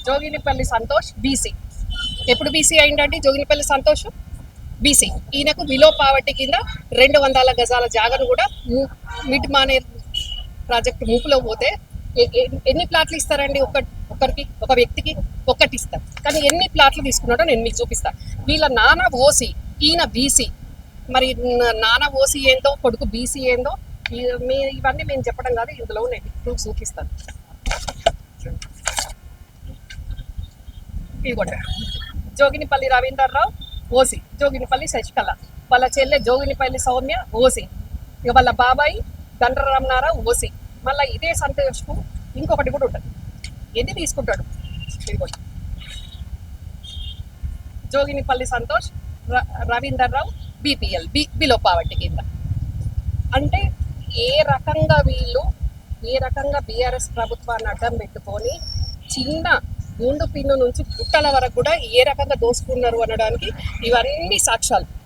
Joginipalli Santosh BC. ఎప్పుడు BC అయిందండి Joginipalli Santosh? BC. ఈయనకు బిలో పావర్టీ కింద 200 గజాల జాగను కూడా మిడ్ మానేర్ ప్రాజెక్ట్ మూపులో పోతే ఎన్ని ప్లాట్లు ఇస్తారండి? ఒకరికి, ఒక వ్యక్తికి ఒక్కటి ఇస్తారు. కానీ ఎన్ని ప్లాట్లు తీసుకున్నాడో నేను మీకు చూపిస్తాను. వీళ్ళ నాన్న ఓసీ, ఈయన బీసీ. మరి నాన్న ఓసీ ఏందో, కొడుకు బీసీ ఏందో ఇవన్నీ మేము చెప్పడం కాదు, ఇందులో నేను ప్రూఫ్ చూపిస్తాను. ఇదిగోండి, జోగినిపల్లి రవీందర్రావు ఓసీ, జోగినిపల్లి శశికళ, వాళ్ళ చెల్లె జోగినిపల్లి సౌమ్య ఓసీ, ఇక వాళ్ళ బాబాయి దండరామనారావు ఓసీ. మళ్ళీ ఇదే సంతోష్కు ఇంకొకటి కూడా ఉంటుంది. ఎన్ని తీసుకుంటాడు? ఇదిగోండి, Joginipalli Santosh Ravinder Rao BPL, below poverty కింద. అంటే ఏ రకంగా బీఆర్ఎస్ ప్రభుత్వాన్ని అడ్డం పెట్టుకొని చిన్న గుండు పిన్ను నుంచి గుట్టల వరకు కూడా ఏ రకంగా దోసుకున్నారు అనడానికి ఇవన్నీ సాక్ష్యాలు.